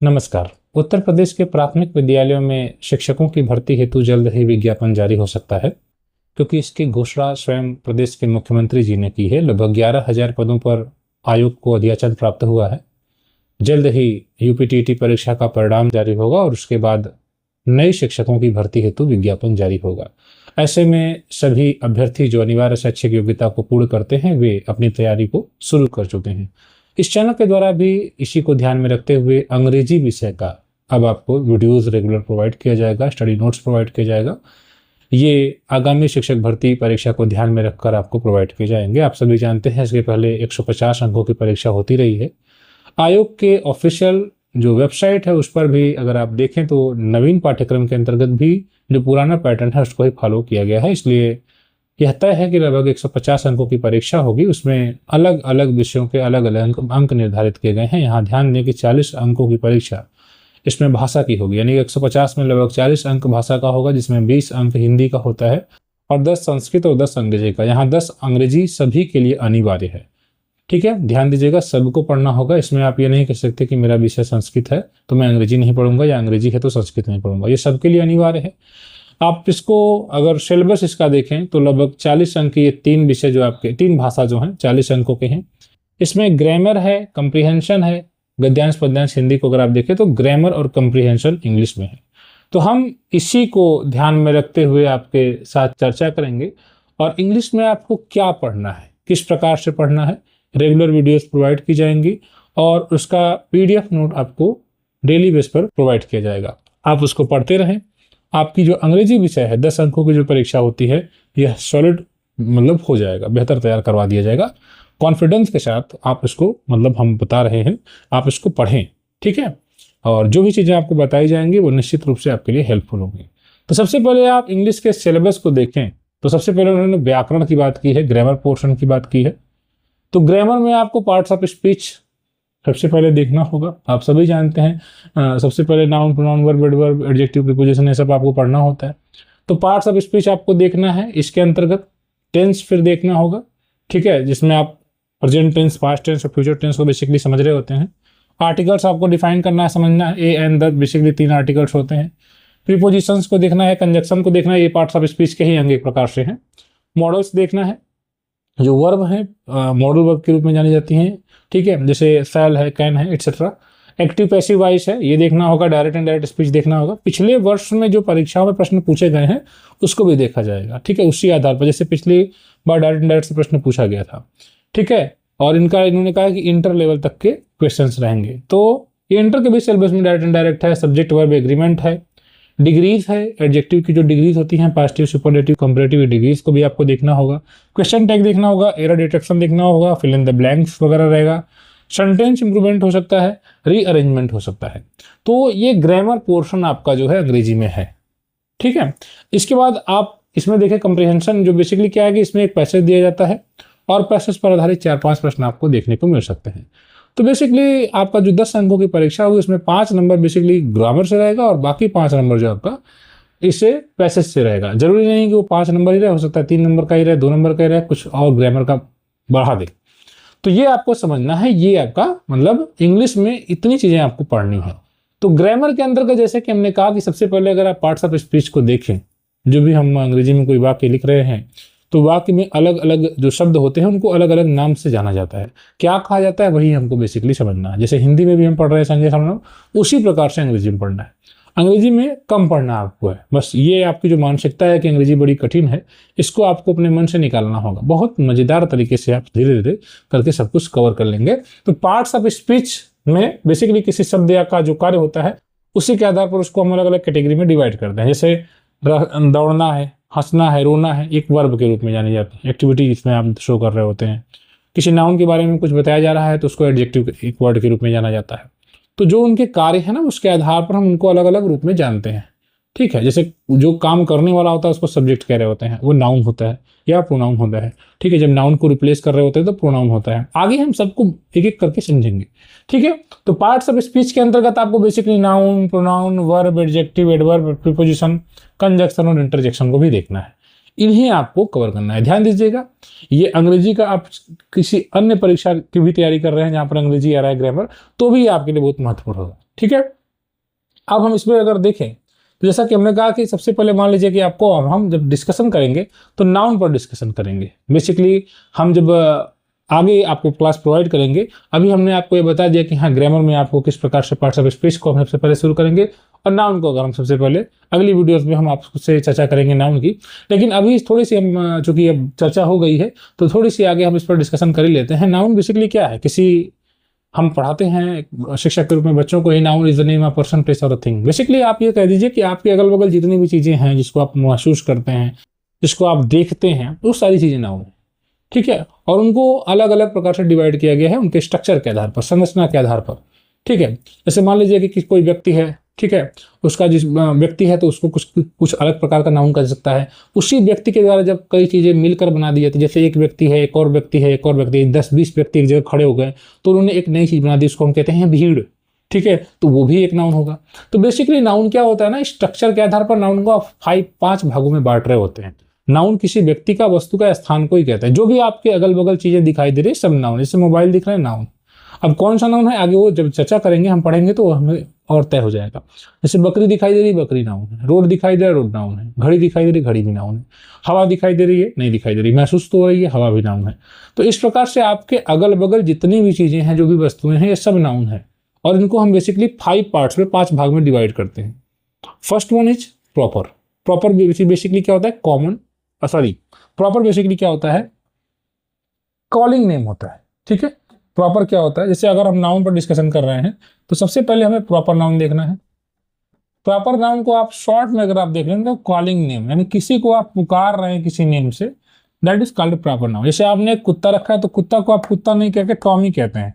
नमस्कार। उत्तर प्रदेश के प्राथमिक विद्यालयों में शिक्षकों की भर्ती हेतु जल्द ही विज्ञापन जारी हो सकता है, क्योंकि इसकी घोषणा स्वयं प्रदेश के मुख्यमंत्री जी ने की है। लगभग 11,000 पदों पर आयोग को अधियाचन प्राप्त हुआ है। जल्द ही यूपीटीटी परीक्षा का परिणाम जारी होगा और उसके बाद नए शिक्षकों की भर्ती हेतु विज्ञापन जारी होगा। ऐसे में सभी अभ्यर्थी जो अनिवार्य शैक्षिक योग्यता को पूर्ण करते हैं वे अपनी तैयारी को शुरू कर चुके हैं। इस चैनल के द्वारा भी इसी को ध्यान में रखते हुए अंग्रेजी विषय का अब आपको वीडियोस रेगुलर प्रोवाइड किया जाएगा, स्टडी नोट्स प्रोवाइड किया जाएगा। ये आगामी शिक्षक भर्ती परीक्षा को ध्यान में रखकर आपको प्रोवाइड किए जाएंगे। आप सभी जानते हैं इसके पहले 150 अंकों की परीक्षा होती रही है। आयोग के ऑफिशियल जो वेबसाइट है उस पर भी अगर आप देखें तो नवीन पाठ्यक्रम के अंतर्गत भी जो पुराना पैटर्न है उसको ही फॉलो किया गया है। इसलिए यह तय है कि लगभग 150 अंकों की परीक्षा होगी। उसमें अलग अलग विषयों के अलग अलग अंक निर्धारित किए गए हैं। यहाँ ध्यान दें कि 40 अंकों की परीक्षा इसमें भाषा की होगी, यानी 150 में लगभग 40 अंक भाषा का होगा, जिसमें 20 अंक हिंदी का होता है और 10 संस्कृत और 10 अंग्रेजी का। यहाँ 10 अंग्रेजी सभी के लिए अनिवार्य है। ठीक है, ध्यान दीजिएगा, सबको पढ़ना होगा। इसमें आप ये नहीं कह सकते कि मेरा विषय संस्कृत है तो मैं अंग्रेजी नहीं पढ़ूंगा, या अंग्रेजी है तो संस्कृत नहीं पढ़ूंगा। ये सबके लिए अनिवार्य है। आप इसको अगर सिलेबस इसका देखें तो लगभग 40 अंक ये 3 विषय जो आपके 3 भाषा जो हैं 40 अंकों के हैं। इसमें ग्रामर है, कंप्रीहेंशन है, गद्यांश पद्यांश हिंदी को अगर आप देखें तो ग्रामर और कंप्रीहेंशन इंग्लिश में है। तो हम इसी को ध्यान में रखते हुए आपके साथ चर्चा करेंगे। और इंग्लिश में आपको क्या पढ़ना है, किस प्रकार से पढ़ना है, रेगुलर वीडियोस प्रोवाइड की जाएंगी और उसका PDF नोट आपको डेली बेस पर प्रोवाइड किया जाएगा। आप उसको पढ़ते रहें। आपकी जो अंग्रेजी विषय है 10 अंकों की जो परीक्षा होती है यह सॉलिड हो जाएगा, बेहतर तैयार करवा दिया जाएगा। कॉन्फिडेंस के साथ आप इसको हम बता रहे हैं, आप इसको पढ़ें। ठीक है, और जो भी चीज़ें आपको बताई जाएंगी वो निश्चित रूप से आपके लिए हेल्पफुल होंगी। तो सबसे पहले आप इंग्लिश के सिलेबस को देखें तो सबसे पहले उन्होंने व्याकरण की बात की है, ग्रामर पोर्शन की बात की है। तो ग्रामर में आपको पार्ट्स ऑफ स्पीच सबसे पहले देखना होगा। आप सभी जानते हैं सबसे पहले noun, pronoun, verb, adverb, adjective, preposition ये सब आपको पढ़ना होता है। तो पार्ट्स ऑफ स्पीच आपको देखना है। इसके अंतर्गत टेंस फिर देखना होगा, ठीक है, जिसमें आप प्रेजेंट टेंस, पास्ट टेंस और फ्यूचर टेंस को बेसिकली समझ रहे होते हैं। आर्टिकल्स आपको डिफाइन करना है, समझना है। A and the basically 3 articles होते हैं। प्रीपोजिशंस को देखना है, कंजक्शन को देखना है, ये पार्ट्स ऑफ स्पीच के ही अंग एक प्रकार से हैं। मॉडल्स देखना है, जो वर्ब है मॉडल वर्ब के रूप में जानी जाती हैं, ठीक है, जैसे शैल है, कैन है, एटसेट्रा। एक्टिव पैसिव वॉइस है, ये देखना होगा। डायरेक्ट एंड डायरेक्ट स्पीच देखना होगा। पिछले वर्ष में जो परीक्षाओं में प्रश्न पूछे गए हैं उसको भी देखा जाएगा, ठीक है, उसी आधार पर, जैसे पिछली बार डायरेक्ट एंड डायरेक्ट से प्रश्न पूछा गया था, ठीक है। और इन्होंने कहा कि इंटर लेवल तक के क्वेश्चंस रहेंगे। तो ये इंटर के भी सिलेबस में डायरेक्ट एंड डायरेक्ट है, सब्जेक्ट वर्ब एग्रीमेंट है, डिग्रीज है, एडजेक्टिव की जो डिग्रीज होती हैं, पॉजिटिव, सुपरलेटिव, कंपैरेटिव डिग्रीज को भी आपको देखना होगा। क्वेश्चन टैग देखना होगा, एरर डिटेक्शन देखना होगा, फिल इन द ब्लैंक्स वगैरह रहेगा। सेंटेंस इंप्रूवमेंट हो सकता है, रीअरेंजमेंट हो सकता है। तो ये ग्रामर पोर्शन आपका जो है अंग्रेजी में है, ठीक है। इसके बाद आप इसमें देखें कंप्रीहेंशन, जो बेसिकली क्या है कि इसमें एक पैसेज दिया जाता है और पैसेज पर आधारित 4-5 प्रश्न आपको देखने को मिल सकते हैं। तो बेसिकली आपका जो 10 अंकों की परीक्षा होगी उसमें 5 नंबर बेसिकली ग्रामर से रहेगा और बाकी 5 नंबर जो आपका इससे पैसेज से रहेगा। जरूरी नहीं कि वो 5 नंबर ही रहे, हो सकता है 3 नंबर का ही रहे, 2 नंबर का ही रहे, कुछ और ग्रामर का बढ़ा दे। तो ये आपको समझना है। ये आपका इंग्लिश में इतनी चीज़ें आपको पढ़नी है। तो ग्रामर के अंदर का जैसे कि हमने कहा कि सबसे पहले अगर आप पार्ट्स ऑफ स्पीच को देखें, जो भी हम अंग्रेजी में कोई वाक्य लिख रहे हैं तो वाक्य में अलग अलग जो शब्द होते हैं उनको अलग अलग नाम से जाना जाता है। क्या कहा जाता है वही हमको बेसिकली समझना है। जैसे हिंदी में भी हम पढ़ रहे हैं संजय सर्वनाम, उसी प्रकार से अंग्रेजी में पढ़ना है। अंग्रेजी में कम पढ़ना आपको है, बस ये आपकी जो मानसिकता है कि अंग्रेजी बड़ी कठिन है, इसको आपको अपने मन से निकालना होगा। बहुत मज़ेदार तरीके से आप धीरे धीरे करके सब कुछ कवर कर लेंगे। तो पार्ट्स ऑफ स्पीच में बेसिकली किसी शब्द या का जो कार्य होता है उसी के आधार पर उसको हम अलग अलग कैटेगरी में डिवाइड करते हैं। जैसे दौड़ना है, हंसना है, रोना है, एक वर्ब के रूप में जानी जाती है, एक्टिविटी जिसमें आप शो कर रहे होते हैं। किसी नाउन के बारे में कुछ बताया जा रहा है तो उसको एडजेक्टिव एक वर्ड के रूप में जाना जाता है। तो जो उनके कार्य है ना उसके आधार पर हम उनको अलग अलग रूप में जानते हैं, ठीक है। जैसे जो काम करने वाला होता है उसको सब्जेक्ट कह रहे होते हैं, वो नाउन होता है या प्रोनाउन होता है, ठीक है। जब नाउन को रिप्लेस कर रहे होते हैं तो प्रोनाउन होता है। आगे हम सबको एक एक करके समझेंगे, ठीक है। तो पार्ट्स ऑफ स्पीच के अंतर्गत आपको basically noun, pronoun, verb, adjective, adverb, preposition, conjunction और इंटरजेक्शन को भी देखना है। इन्हें आपको कवर करना है। ध्यान दीजिएगा, ये अंग्रेजी का आप किसी अन्य परीक्षा की भी तैयारी कर रहे हैं जहाँ पर अंग्रेजी आ रहा है ग्रामर, तो भी आपके लिए बहुत महत्वपूर्ण होगा। ठीक है। अब हम इसमें अगर देखें तो जैसा कि हमने कहा कि सबसे पहले मान लीजिए कि आपको हम जब डिस्कशन करेंगे तो नाउन पर डिस्कशन करेंगे। बेसिकली हम जब आगे आपको क्लास प्रोवाइड करेंगे, अभी हमने आपको ये बता दिया कि हाँ ग्रामर में आपको किस प्रकार से पार्ट्स ऑफ स्पीच को हम सबसे पहले शुरू करेंगे और नाउन को अगर हम सबसे पहले अगली वीडियोस में हम आपसे चर्चा करेंगे नाउन की। लेकिन अभी थोड़ी सी हम चूंकि अब चर्चा हो गई है तो थोड़ी सी आगे हम इस पर डिस्कशन कर ही लेते हैं। नाउन बेसिकली क्या है, किसी हम पढ़ाते हैं शिक्षक के रूप में बच्चों को, ही noun is the name of person place और अ थिंग। बेसिकली आप ये कह दीजिए कि आपके अगल बगल जितनी भी चीजें हैं जिसको आप महसूस करते हैं, जिसको आप देखते हैं, वो सारी चीजें नाउन है, ठीक है। और उनको अलग अलग प्रकार से डिवाइड किया गया है उनके स्ट्रक्चर के आधार पर, संरचना के आधार पर, ठीक है। जैसे मान लीजिए कि कोई व्यक्ति है, ठीक है, उसका जिस व्यक्ति है तो उसको कुछ कुछ अलग प्रकार का नाउन कर सकता है। उसी व्यक्ति के द्वारा जब कई चीजें मिलकर बना दी जाती है, जैसे एक व्यक्ति है, एक और व्यक्ति है, एक और व्यक्ति, 10-20 व्यक्ति एक जगह खड़े हो गए तो उन्होंने एक नई चीज बना दी, उसको हम कहते हैं भीड़, ठीक है, तो वो भी एक नाउन होगा। तो बेसिकली नाउन क्या होता है ना, स्ट्रक्चर के आधार पर नाउन को 5 भागों में बांट रहे होते हैं। नाउन किसी व्यक्ति का, वस्तु का, स्थान को ही कहते हैं। जो भी आपके अगल बगल चीजें दिखाई दे रही है सब नाउन। जैसे मोबाइल दिख रहा है नाउन। अब कौन सा नाउन है आगे वो जब चर्चा करेंगे, हम पढ़ेंगे तो हमें और तय हो जाएगा। जैसे बकरी दिखाई दे रही, बकरी नाउन है। रोड दिखाई दे रहा, रोड नाउन है। घड़ी दिखाई दे रही, घड़ी भी नाउन है। हवा दिखाई दे रही है, नहीं दिखाई दे रही, महसूस तो हो रही है, हवा भी नाउन है। तो इस प्रकार से आपके अगल बगल जितनी भी चीजें हैं, जो भी वस्तुएं हैं, ये सब नाउन है। और इनको हम बेसिकली 5 पार्ट्स में, 5 भाग में डिवाइड करते हैं। First one is proper. Proper basically क्या होता है, कॉमन, सॉरी, प्रॉपर बेसिकली क्या होता है, कॉलिंग नेम होता है, ठीक है। प्रॉपर क्या होता है, जैसे अगर हम नाउन पर डिस्कशन कर रहे हैं तो सबसे पहले हमें प्रॉपर नाउन देखना है। प्रॉपर नाउन को आप शॉर्ट में अगर आप देख लेंगे तो कॉलिंग नेम, यानी किसी को आप पुकार रहे हैं किसी नेम से, that is called proper noun. जैसे आपने एक कुत्ता रखा है तो कुत्ता को आप कुत्ता नहीं कहते, टॉमी कहते हैं,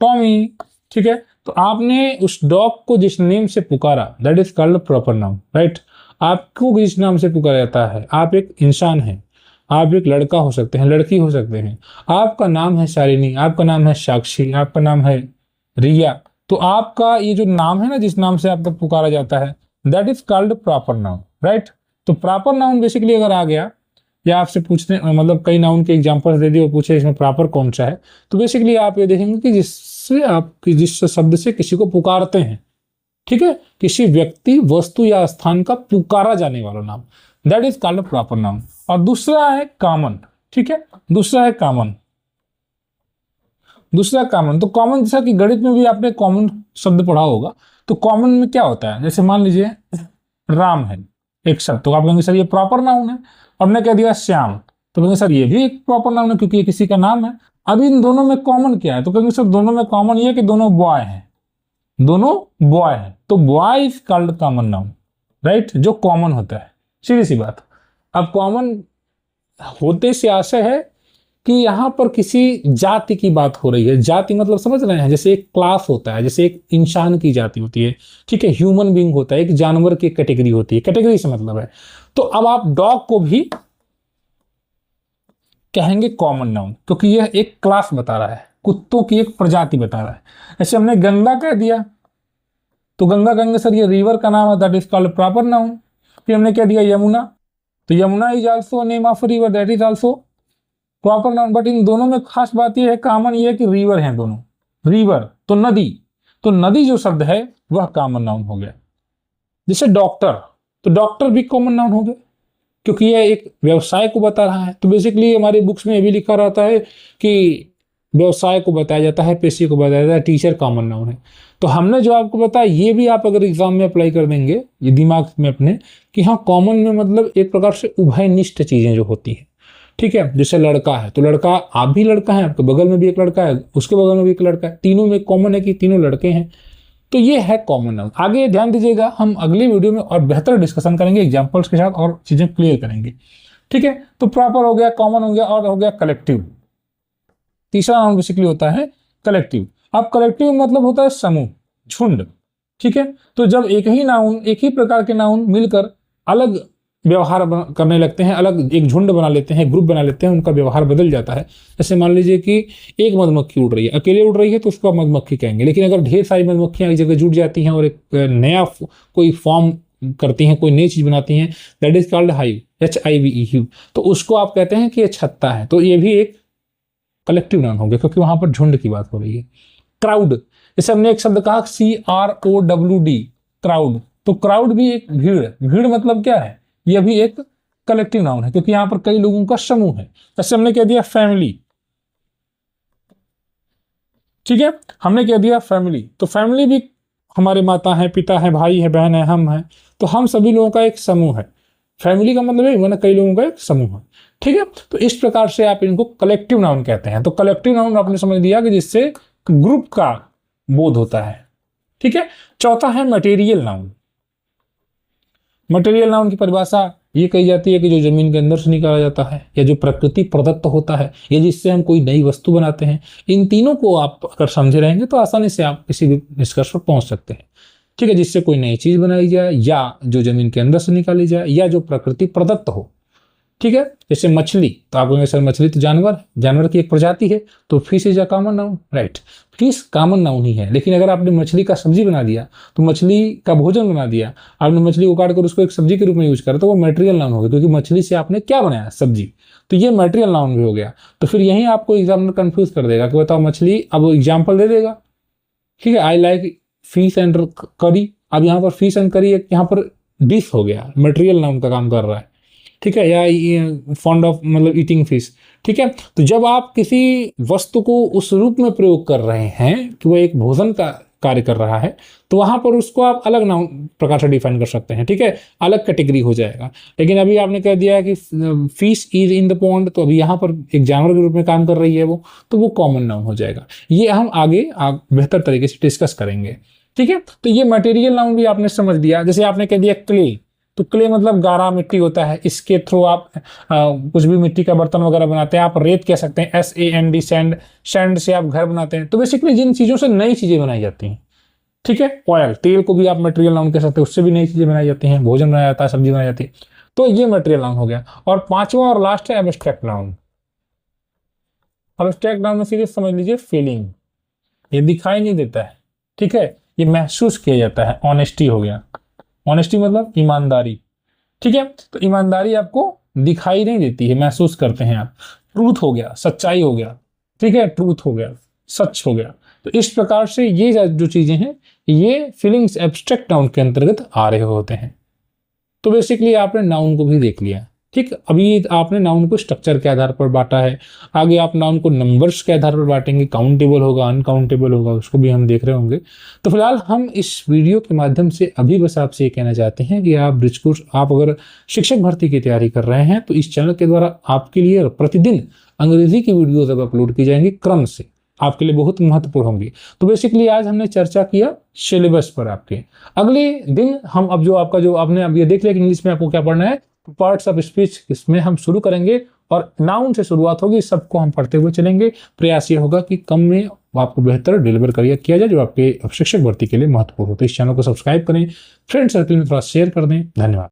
टॉमी, ठीक है। तो आपने उस डॉग को जिस नेम से पुकारा, that is called proper noun, right. आपको जिस नाम से पुकारा जाता है, आप एक इंसान हैं, आप एक लड़का हो सकते हैं, लड़की हो सकते हैं, आपका नाम है शालिनी, आपका नाम है साक्षी, आपका नाम है रिया, तो आपका ये जो नाम है ना, जिस नाम से आपको पुकारा जाता है, that is called proper noun, right. तो प्रॉपर नाउन बेसिकली अगर आ गया, या आपसे पूछते मतलब कई नाउन के एग्जांपल्स दे दिए और पूछे इसमें प्रॉपर कौन सा है, तो बेसिकली आप ये देखेंगे कि जिस शब्द से किसी को पुकारते हैं, ठीक है, किसी व्यक्ति, वस्तु या स्थान का पुकारा जाने वाला नाम, that is called proper noun. और दूसरा है कॉमन, ठीक है, दूसरा है कॉमन। दूसरा कॉमन, तो कॉमन जैसा कि गणित में भी आपने कॉमन शब्द पढ़ा होगा, तो कॉमन में क्या होता है, जैसे मान लीजिए राम है एक शब्द, तो आप कहेंगे सर ये प्रॉपर नाउन है। और हमने कह दिया श्याम, तो कहेंगे सर ये भी एक प्रॉपर नाउन है क्योंकि ये किसी का नाम है। अब इन दोनों में कॉमन क्या है, तो कहेंगे सर दोनों में कॉमन ये है कि दोनों बॉय हैं, दोनों बॉय हैं, तो boy is called common noun, right, जो कॉमन होता है, सीधी सी बात। अब कॉमन होते से आशय है कि यहां पर किसी जाति की बात हो रही है। जाति मतलब समझ रहे हैं, जैसे एक क्लास होता है, जैसे एक इंसान की जाति होती है, ठीक है, ह्यूमन बीइंग होता है, एक जानवर की कैटेगरी होती है, कैटेगरी से मतलब है। तो अब आप डॉग को भी कहेंगे कॉमन नाउन क्योंकि यह एक क्लास बता रहा है, कुत्तों की एक प्रजाति बता रहा है। जैसे हमने गंगा कह दिया तो गंगा कहेंगे सर ये रिवर का नाम है, that is called proper noun. फिर हमने कह दिया यमुना, तो Yamuna is also name of river, that is also proper noun. But in दोनों में खास बात यह है, कॉमन ये है कि रिवर हैं दोनों, रिवर, तो नदी, तो नदी जो शब्द है वह कॉमन नाउन हो गया। जैसे डॉक्टर, तो डॉक्टर भी कॉमन नाउन हो गया क्योंकि यह एक व्यवसाय को बता रहा है। तो बेसिकली हमारी बुक्स में ये भी लिखा रहता है कि व्यवसाय को बताया जाता है, पेशे को बताया जाता है, टीचर कॉमन नाउन है। तो हमने जो आपको बताया ये भी आप अगर एग्जाम में अप्लाई कर देंगे ये दिमाग में अपने, कि हाँ कॉमन में मतलब एक प्रकार से उभयनिष्ठ चीजें जो होती है, ठीक है। जैसे लड़का है तो लड़का, आप भी लड़का है, आपके बगल में भी एक लड़का है, उसके बगल में भी एक लड़का है, तीनों में कॉमन है कि तीनों लड़के हैं, तो ये है कॉमन नाउन। आगे ध्यान दीजिएगा, हम अगली वीडियो में और बेहतर डिस्कशन करेंगे एग्जांपल्स के साथ और चीजें क्लियर करेंगे, ठीक है। तो प्रॉपर हो गया, कॉमन हो गया, और हो गया कलेक्टिव। तीसरा नाउन बेसिकली होता है कलेक्टिव। अब कलेक्टिव मतलब होता है समूह, झुंड, ठीक है। तो जब एक ही नाउन, एक ही प्रकार के नाउन मिलकर अलग व्यवहार करने लगते हैं, अलग एक झुंड बना लेते हैं, ग्रुप बना लेते हैं, उनका व्यवहार बदल जाता है। जैसे मान लीजिए कि एक मधुमक्खी उड़ रही है, अकेले उड़ रही है तो उसको मधुमक्खी कहेंगे, लेकिन अगर ढेर सारी मधुमक्खियां एक जगह जुट जाती हैं और एक नया कोई फॉर्म करती हैं, कोई नई चीज बनाती हैं, that is called hive, HIVE, तो उसको आप कहते हैं कि ये छत्ता है। तो ये भी एक कलेक्टिव नाउन हो गया क्योंकि वहां पर झुंड की बात हो रही है। क्राउड, जैसे हमने एक शब्द कहा CROWD, क्राउड, तो क्राउड भी एक भीड़ है। भीड़ मतलब क्या है, यह भी एक कलेक्टिव नाउन है क्योंकि यहां पर कई लोगों का समूह है। जैसे हमने कह दिया फैमिली, ठीक है, हमने कह दिया फैमिली, तो फैमिली भी हमारे माता है, पिता है, भाई है, बहन है, हम है, तो हम सभी लोगों का एक समूह है। फैमिली का मतलब है मैंने कई लोगों का एक समूह है, ठीक है। तो इस प्रकार से आप इनको कलेक्टिव नाउन कहते हैं। तो कलेक्टिव नाउन आपने समझ लिया कि जिससे ग्रुप का बोध होता है, ठीक है। चौथा है मटेरियल नाउन। मटेरियल नाउन की परिभाषा ये कही जाती है कि जो जमीन के अंदर से निकाला जाता है, या जो प्रकृति प्रदत्त होता है, या जिससे हम कोई नई वस्तु बनाते हैं। इन तीनों को आप अगर समझे रहेंगे तो आसानी से आप किसी भी निष्कर्ष पर पहुंच सकते हैं, ठीक है। जिससे कोई नई चीज बनाई जाए, या जो जमीन के अंदर से निकाली जाए, या जो प्रकृति प्रदत्त हो, ठीक है। जैसे मछली, तो आप कहेंगे सर मछली तो जानवर की एक प्रजाति है, तो fish is a common noun, right. Fish common noun ही है, लेकिन अगर आपने मछली का सब्जी बना दिया, तो मछली का भोजन बना दिया, आपने मछली को काट कर उसको एक सब्जी के रूप में यूज करा, तो वो मटेरियल नाउन हो गया, क्योंकि मछली से आपने क्या बनाया, सब्जी, तो ये मटेरियल नाउन भी हो गया। तो फिर यही आपको एग्जामिनर कंफ्यूज कर देगा कि बताओ मछली, अब एग्जाम्पल दे देगा, ठीक है, आई लाइक फिश एंड करी। अब यहाँ पर फिश एंड करी यहाँ पर डिश हो गया, मटेरियल नाउन का काम कर रहा है, ठीक है, या फॉन्ड ऑफ मतलब ईटिंग फिश, ठीक है। तो जब आप किसी वस्तु को उस रूप में प्रयोग कर रहे हैं कि वो एक भोजन का कार्य कर रहा है, तो वहां पर उसको आप अलग नाउन प्रकार से डिफाइन कर सकते हैं, ठीक है, अलग कैटेगरी हो जाएगा। लेकिन अभी आपने कह दिया कि fish is in the pond, तो अभी यहाँ पर एक जानवर के रूप में काम कर रही है वो, तो वो कॉमन नाउन हो जाएगा। ये हम आगे बेहतर तरीके से डिस्कस करेंगे, ठीक है। तो ये मटेरियल नाउन भी आपने समझ लिया। जैसे आपने कह दिया क्ले, तो क्ले मतलब गारा मिट्टी होता है, इसके थ्रू आप कुछ भी मिट्टी का बर्तन वगैरह बनाते हैं। आप रेत कह सकते हैं, SAND, सैंड, सैंड से आप घर बनाते हैं। तो बेसिकली जिन चीजों से नई चीजें बनाई जाती हैं, ठीक है, ऑयल, तेल को भी आप मटेरियल नाउन कह सकते हैं, उससे भी नई चीजें बनाई जाती हैं, भोजन बनाया जाता है, सब्जी बनाई जाती है, तो ये मटेरियल नाउन हो गया। और पांचवा और लास्ट है एब्स्ट्रैक्ट नाउन। एब्स्ट्रैक्ट नाउन में सीधे समझ लीजिए फीलिंग, ये दिखाई नहीं देता है, ठीक है, ये महसूस किया जाता है। ऑनेस्टी हो गया, ऑनेस्टी मतलब ईमानदारी, ठीक है, तो ईमानदारी आपको दिखाई नहीं देती है, महसूस करते हैं आप। ट्रूथ हो गया, सच्चाई हो गया, ठीक है, ट्रूथ हो गया, सच हो गया। तो इस प्रकार से ये जो चीजें हैं, ये फीलिंग्स एब्स्ट्रैक्ट नाउन के अंतर्गत आ रहे होते हैं। तो बेसिकली आपने नाउन को भी देख लिया, ठीक। अभी आपने नाउन को स्ट्रक्चर के आधार पर बांटा है, आगे आप नाउन को नंबर्स के आधार पर बांटेंगे, काउंटेबल होगा, अनकाउंटेबल होगा, उसको भी हम देख रहे होंगे। तो फिलहाल हम इस वीडियो के माध्यम से अभी बस आपसे ये कहना चाहते हैं कि आप ब्रिज कोर्स, आप अगर शिक्षक भर्ती की तैयारी कर रहे हैं, तो इस चैनल के द्वारा आपके लिए प्रतिदिन अंग्रेजी की वीडियोज अब अपलोड की जाएंगी, क्रम से, आपके लिए बहुत महत्वपूर्ण होंगी। तो बेसिकली आज हमने चर्चा किया सिलेबस पर आपके। अगले दिन हम अब जो आपका जो आपने अब ये देख लिया कि इंग्लिश में आपको क्या पढ़ना है, पार्ट्स ऑफ स्पीच, इसमें हम शुरू करेंगे और नाउन से शुरुआत होगी, सबको हम पढ़ते हुए चलेंगे। प्रयास ये होगा कि कम में आपको बेहतर डिलीवर किया जाए जो आपके शिक्षक भर्ती के लिए महत्वपूर्ण हो। तो इस चैनल को सब्सक्राइब करें, फ्रेंड सर्कल में थोड़ा शेयर कर दें। धन्यवाद।